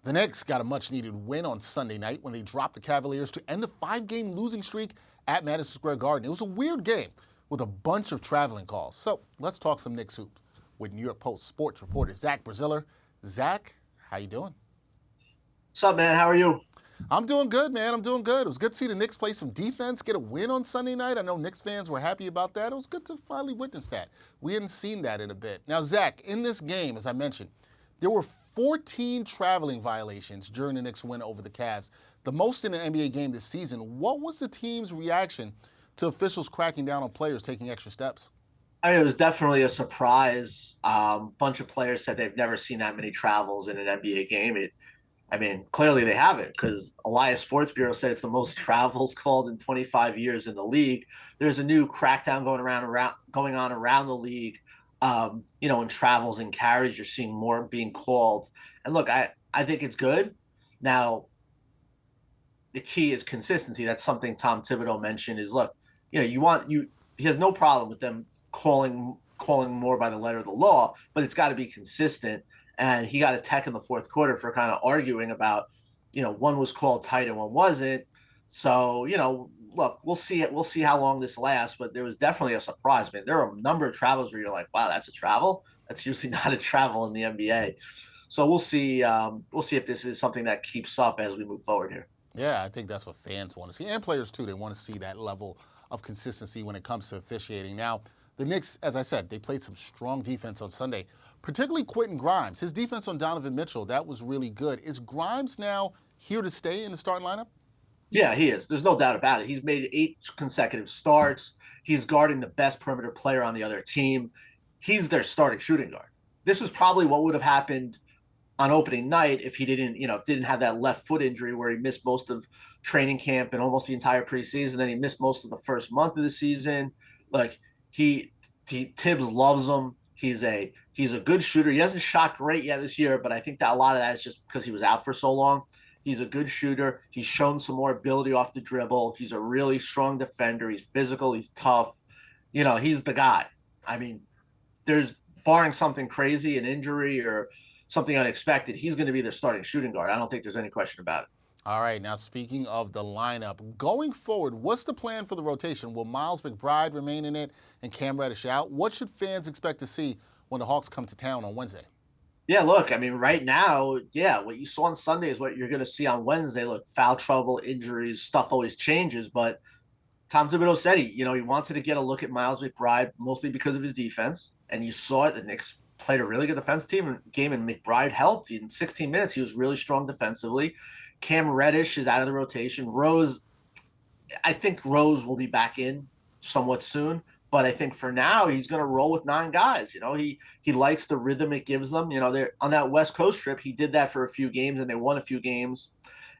The Knicks got a much-needed win on Sunday night when they dropped the Cavaliers to end the 5-game losing streak at Madison Square Garden. It was a weird game with a bunch of traveling calls. So let's talk some Knicks hoops with New York Post sports reporter Zach Braziller. Zach, how you doing? What's up, man? How are you? I'm doing good, man. I'm doing good. It was good to see the Knicks play some defense, get a win on Sunday night. I know Knicks fans were happy about that. It was good to finally witness that. We hadn't seen that in a bit. Now, Zach, in this game, as I mentioned, there were 14 traveling violations during the Knicks win over the Cavs, the most in an NBA game this season. What was the team's reaction to officials cracking down on players taking extra steps? I mean, it was definitely a surprise. Bunch of players said they've never seen that many travels in an NBA game. Clearly they haven't, because Elias Sports Bureau said it's the most travels called in 25 years in the league. There's a new crackdown going on around the league. In travels and carries, you're seeing more being called. And look, I think it's good. Now, the key is consistency. That's something Tom Thibodeau mentioned. Is look, he has no problem with them calling more by the letter of the law, but it's got to be consistent. And he got a tech in the fourth quarter for kind of arguing about, one was called tight and one wasn't. So, look, we'll see it. We'll see how long this lasts, but there was definitely a surprise. Man, there are a number of travels where you're like, wow, that's a travel. That's usually not a travel in the NBA. So we'll see. We'll see if this is something that keeps up as we move forward here. Yeah, I think that's what fans want to see, and players too. They want to see that level of consistency when it comes to officiating. Now, the Knicks, as I said, they played some strong defense on Sunday, particularly Quentin Grimes. His defense on Donovan Mitchell, that was really good. Is Grimes now here to stay in the starting lineup? Yeah, he is. There's no doubt about it. He's made 8 consecutive starts. He's guarding the best perimeter player on the other team. He's their starting shooting guard. This is probably what would have happened on opening night if he didn't have that left foot injury where he missed most of training camp and almost the entire preseason. Then he missed most of the first month of the season. Like Tibbs loves him. He's a good shooter. He hasn't shot great yet this year, but I think that a lot of that is just because he was out for so long. He's a good shooter. He's shown some more ability off the dribble. He's a really strong defender. He's physical. He's tough. He's the guy. I mean, there's barring something crazy, an injury or something unexpected, he's going to be their starting shooting guard. I don't think there's any question about it. All right, now speaking of the lineup, going forward, what's the plan for the rotation? Will Miles McBride remain in it and Cam Reddish out? What should fans expect to see when the Hawks come to town on Wednesday? Yeah, look, I mean, right now, what you saw on Sunday is what you're going to see on Wednesday. Look, foul trouble, injuries, stuff always changes, but Tom Thibodeau said he wanted to get a look at Miles McBride mostly because of his defense, and you saw it. The Knicks played a really good defense game, and McBride helped. In 16 minutes, he was really strong defensively. Cam Reddish is out of the rotation. I think Rose will be back in somewhat soon, but I think for now he's going to roll with 9 guys. He likes the rhythm it gives them. They're on that West Coast trip. He did that for a few games, and they won a few games,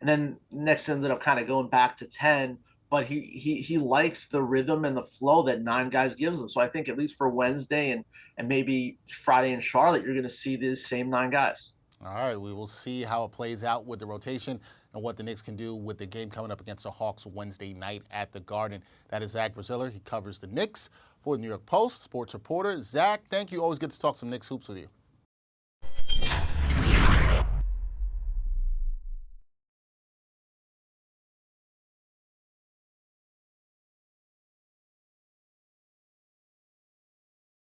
and then Knicks ended up kind of going back to 10. But he likes the rhythm and the flow that 9 guys gives them. So I think at least for Wednesday and maybe Friday in Charlotte, you're going to see these same 9 guys. All right, we will see how it plays out with the rotation and what the Knicks can do with the game coming up against the Hawks Wednesday night at the Garden. That is Zach Braziller. He covers the Knicks for the New York Post, sports reporter. Zach, thank you. Always good to talk some Knicks hoops with you.